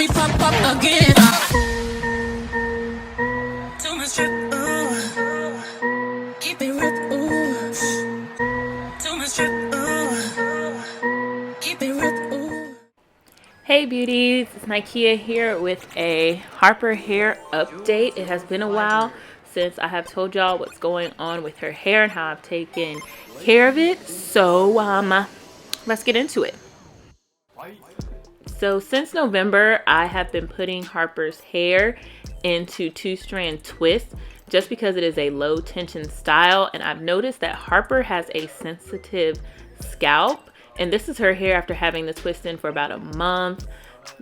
me pop up again. Too much drip, ooh. Keep it rip, ooh. Too much drip, ooh. Keep it rip, ooh. Hey beauties, it's Nikea here with a Harper hair update. It has been a while since I have told y'all what's going on with her hair and how I've taken care of it. So let's get into it. So since November, I have been putting Harper's hair into 2-strand twists just because it is a low tension style, and I've noticed that Harper has a sensitive scalp, and this is her hair after having the twist in for about a month.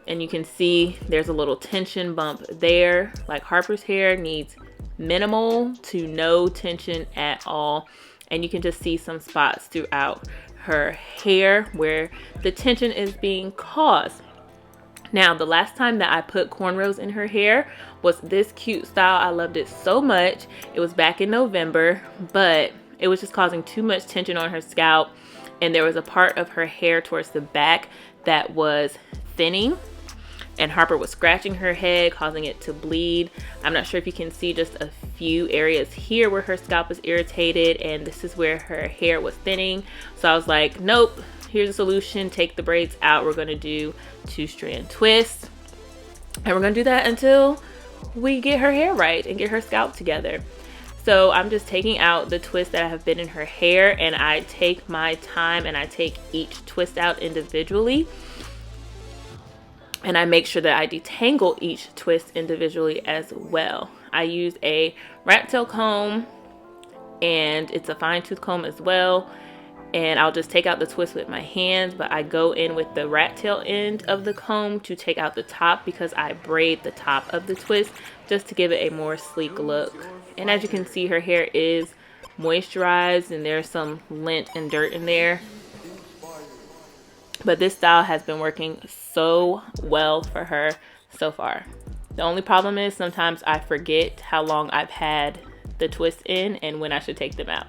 And you can see there's a little tension bump there. Like, Harper's hair needs minimal to no tension at all, and you can just see some spots throughout her hair where the tension is being caused. Now, the last time that I put cornrows in her hair was this cute style. I loved it so much. It was back in November, but it was just causing too much tension on her scalp, and there was a part of her hair towards the back that was thinning, and Harper was scratching her head, causing it to bleed. I'm not sure if you can see just a few areas here where her scalp is irritated, and this is where her hair was thinning. So I was like, nope, here's a solution. Take the braids out. We're going to do 2-strand twists, and we're going to do that until we get her hair right and get her scalp together. So I'm just taking out the twists that have been in her hair, and I take my time and I take each twist out individually. And I make sure that I detangle each twist individually as well. I use a rat tail comb, and it's a fine tooth comb as well. And I'll just take out the twist with my hands, but I go in with the rat tail end of the comb to take out the top, because I braid the top of the twist just to give it a more sleek look. And as you can see, her hair is moisturized and there's some lint and dirt in there. But this style has been working so well for her so far. The only problem is sometimes I forget how long I've had the twist in and when I should take them out.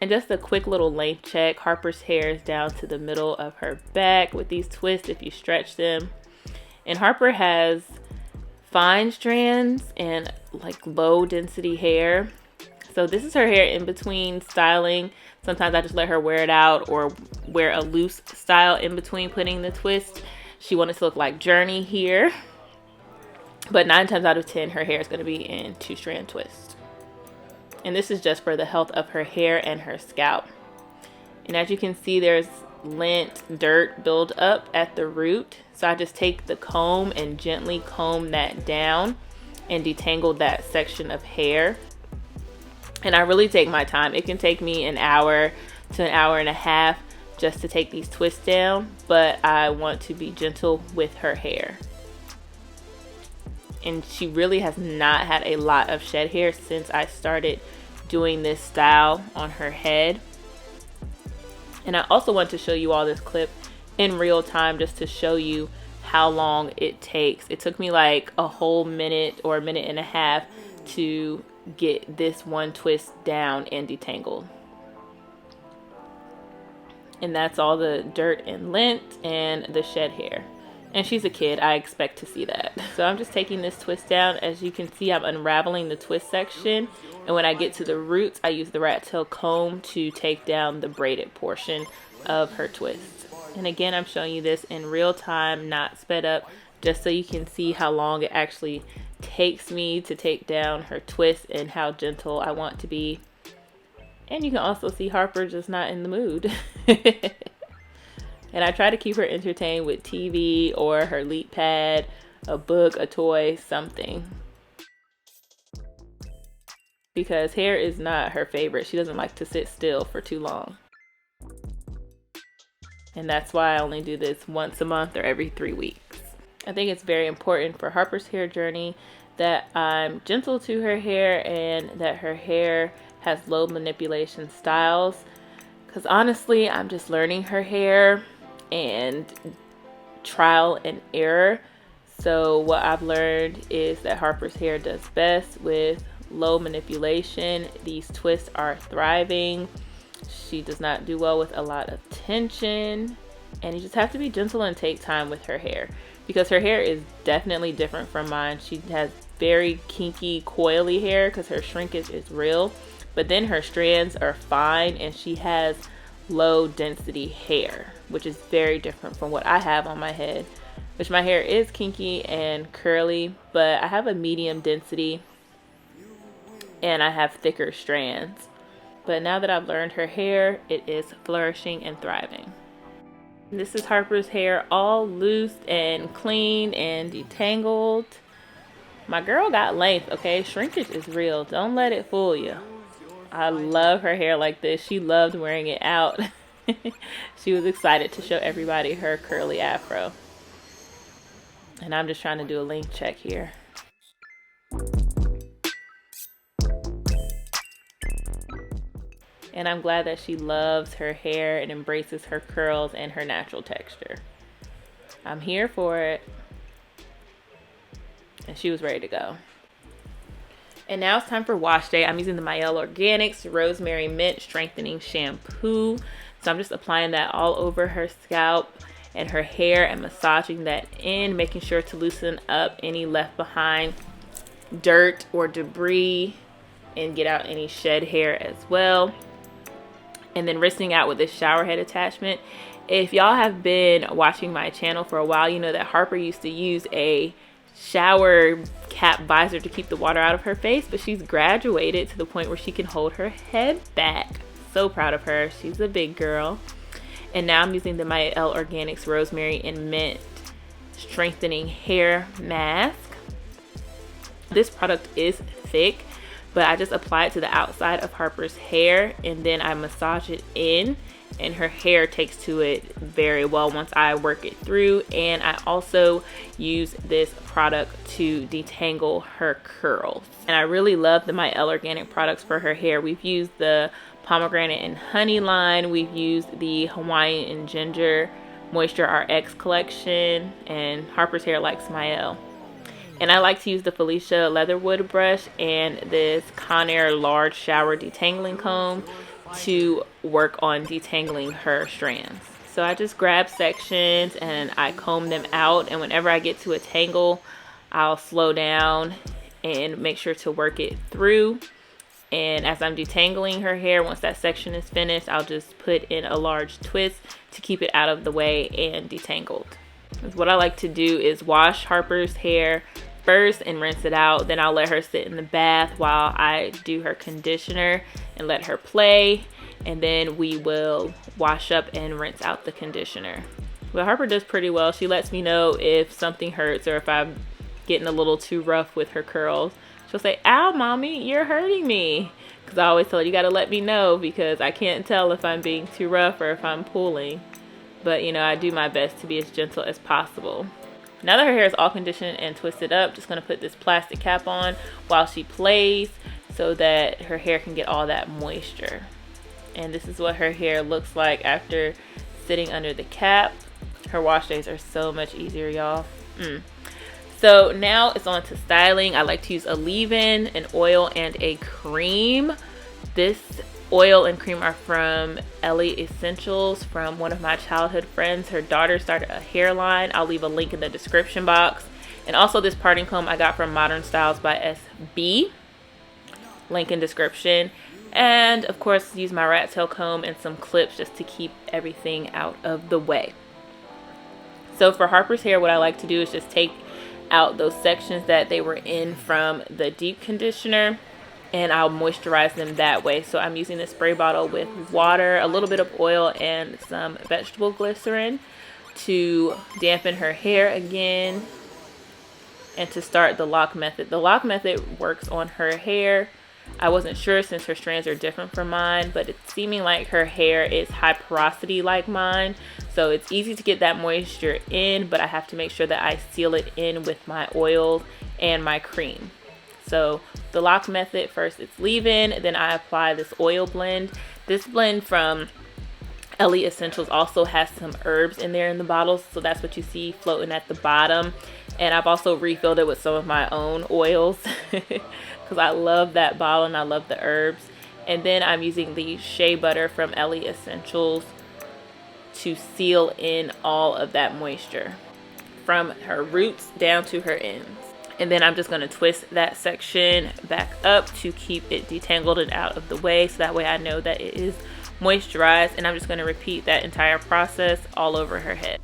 And just a quick little length check. Harper's hair is down to the middle of her back with these twists if you stretch them. And Harper has fine strands and like low density hair. So this is her hair in between styling. Sometimes I just let her wear it out or wear a loose style in between putting the twist. She wanted to look like Journey here. But 9 times out of 10, her hair is going to be in 2-strand twists. And this is just for the health of her hair and her scalp. And as you can see, there's lint, dirt build up at the root. So I just take the comb and gently comb that down and detangle that section of hair. And I really take my time. It can take me an hour to an hour and a half just to take these twists down, but I want to be gentle with her hair. And she really has not had a lot of shed hair since I started doing this style on her head. And I also want to show you all this clip in real time just to show you how long it takes. It took me like a whole minute or a minute and a half to get this one twist down and detangled. And that's all the dirt and lint and the shed hair. And she's a kid, I expect to see that. So I'm just taking this twist down. As you can see, I'm unraveling the twist section. And when I get to the roots, I use the rat tail comb to take down the braided portion of her twist. And again, I'm showing you this in real time, not sped up, just so you can see how long it actually takes me to take down her twist and how gentle I want to be. And you can also see Harper just not in the mood. And I try to keep her entertained with TV or her leap pad, a book, a toy, something. Because hair is not her favorite. She doesn't like to sit still for too long. And that's why I only do this once a month or every 3 weeks. I think it's very important for Harper's hair journey that I'm gentle to her hair and that her hair has low manipulation styles. Because honestly, I'm just learning her hair and trial and error. So what I've learned is that Harper's hair does best with low manipulation. These twists are thriving. She does not do well with a lot of tension. And you just have to be gentle and take time with her hair. because her hair is definitely different from mine. She has very kinky, coily hair because her shrinkage is real, but then her strands are fine and she has low density hair, which is very different from what I have on my head, which my hair is kinky and curly, but I have a medium density and I have thicker strands. But now that I've learned her hair, it is flourishing and thriving. This is Harper's hair, all loose and clean and detangled. My girl got length, okay? Shrinkage is real. Don't let it fool you. I love her hair like this. She loved wearing it out. She was excited to show everybody her curly afro. And I'm just trying to do a length check here. And I'm glad that she loves her hair and embraces her curls and her natural texture. I'm here for it. And she was ready to go. And now it's time for wash day. I'm using the Mielle Organics Rosemary Mint Strengthening Shampoo. So I'm just applying that all over her scalp and her hair and massaging that in, making sure to loosen up any left behind dirt or debris and get out any shed hair as well. And then rinsing out with this shower head attachment. If y'all have been watching my channel for a while, you know that Harper used to use a shower cap visor to keep the water out of her face, but she's graduated to the point where she can hold her head back. So proud of her. She's a big girl. And now I'm using the Mielle Organics Rosemary and Mint Strengthening Hair Mask. This product is thick, but I just apply it to the outside of Harper's hair and then I massage it in, and her hair takes to it very well once I work it through. And I also use this product to detangle her curls. And I really love the Mielle Organic products for her hair. We've used the pomegranate and honey line. We've used the Hawaiian and ginger Moisture RX collection, and Harper's hair likes Mielle. And I like to use the Felicia Leatherwood brush and this Conair large shower detangling comb to work on detangling her strands. So I just grab sections and I comb them out, and whenever I get to a tangle, I'll slow down and make sure to work it through. And as I'm detangling her hair, once that section is finished, I'll just put in a large twist to keep it out of the way and detangled. What I like to do is wash Harper's hair first and rinse it out. Then I'll let her sit in the bath while I do her conditioner and let her play. And then we will wash up and rinse out the conditioner. But Harper does pretty well. She lets me know if something hurts or if I'm getting a little too rough with her curls. She'll say, "Ow, mommy, you're hurting me." Because I always tell her, you got to let me know because I can't tell if I'm being too rough or if I'm pulling. But, you know, I do my best to be as gentle as possible. Now that her hair is all conditioned and twisted up, just going to put this plastic cap on while she plays so that her hair can get all that moisture. And this is what her hair looks like after sitting under the cap. Her wash days are so much easier, y'all. So now it's on to styling. I like to use a leave-in, an oil, and a cream. This oil and cream are from Ellie Essentials, from one of my childhood friends. Her daughter started a hairline. I'll leave a link in the description box. And also this parting comb I got from Modern Styles by SB. Link in description. And of course use my rat tail comb and some clips just to keep everything out of the way. So for Harper's hair, what I like to do is just take out those sections that they were in from the deep conditioner, and I'll moisturize them that way. So I'm using this spray bottle with water, a little bit of oil, and some vegetable glycerin to dampen her hair again and to start the lock method. The lock method works on her hair. I wasn't sure since her strands are different from mine, but it's seeming like her hair is high porosity like mine. So it's easy to get that moisture in, but I have to make sure that I seal it in with my oils and my cream. So the lock method, first it's leave-in, then I apply this oil blend. This blend from Ellie Essentials also has some herbs in there in the bottles, so that's what you see floating at the bottom. And I've also refilled it with some of my own oils because I love that bottle and I love the herbs. And then I'm using the shea butter from Ellie Essentials to seal in all of that moisture. from her roots down to her ends. And then I'm just going to twist that section back up to keep it detangled and out of the way, so that way I know that it is moisturized. And I'm just going to repeat that entire process all over her head.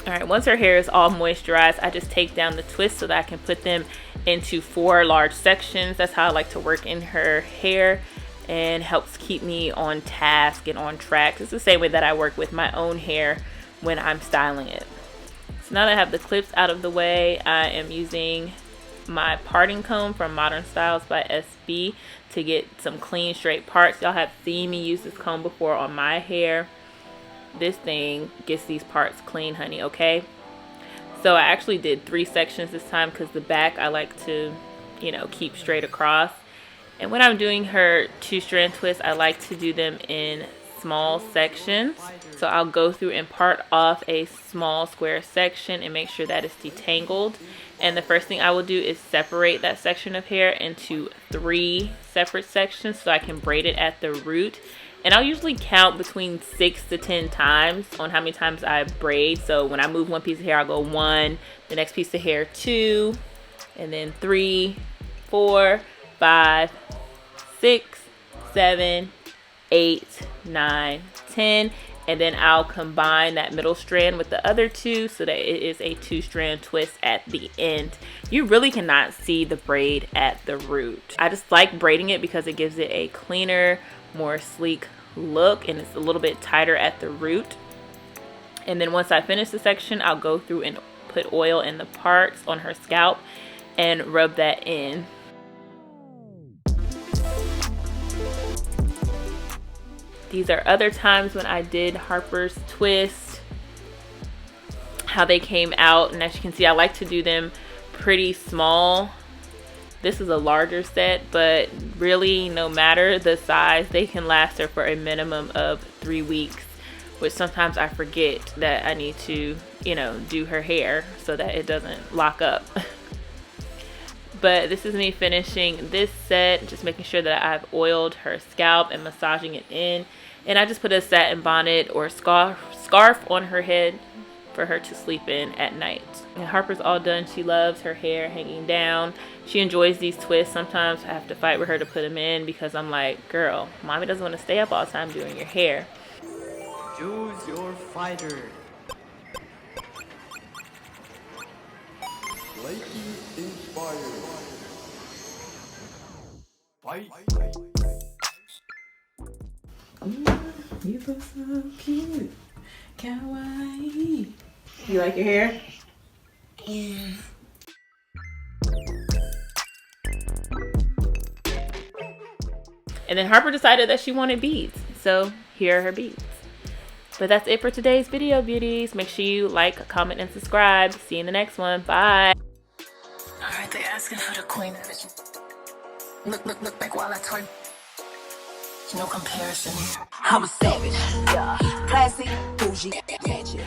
All right, once her hair is all moisturized, I just take down the twists so that I can put them into 4 large sections. That's how I like to work in her hair, and helps keep me on task and on track. It's the same way that I work with my own hair when I'm styling it. So now that I have the clips out of the way, I am using my parting comb from Modern Styles by SB to get some clean straight parts. Y'all have seen me use this comb before on my hair. This thing gets these parts clean, honey, okay? So I actually did 3 sections this time because the back I like to, you know, keep straight across. And when I'm doing her 2-strand twists, I like to do them in small sections. So I'll go through and part off a small square section and make sure that it's detangled. And the first thing I will do is separate that section of hair into 3 separate sections so I can braid it at the root. And I'll usually count between 6 to 10 times on how many times I braid. So when I move one piece of hair, I'll go 1, the next piece of hair 2, and then 3, 4, 5, 6, 7, 8, 9, 10. And then I'll combine that middle strand with the other 2 so that it is a 2-strand twist at the end. You really cannot see the braid at the root. I just like braiding it because it gives it a cleaner, more sleek look, and it's a little bit tighter at the root. And then once I finish the section, I'll go through and put oil in the parts on her scalp and rub that in. These are other times when I did Harper's twist, how they came out. And as you can see, I like to do them pretty small. This is a larger set, but really no matter the size, they can last her for a minimum of 3 weeks, which sometimes I forget that I need to, you know, do her hair so that it doesn't lock up. But this is me finishing this set, just making sure that I've oiled her scalp and massaging it in. And I just put a satin bonnet or scarf on her head for her to sleep in at night. And Harper's all done. She loves her hair hanging down. She enjoys these twists. Sometimes I have to fight with her to put them in because I'm like, girl, mommy doesn't want to stay up all the time doing your hair. Choose your fighter. Lightning inspired. Fight. You look so cute. Kawaii. You like your hair? Yeah. And then Harper decided that she wanted beads, so here are her beads. But that's it for today's video, beauties. Make sure you like, comment, and subscribe. See you in the next one. Bye. Alright, they asking for the queen. Look back while I twerk. No comparison. I'm a savage. Yeah. Classy, bougie, gadget.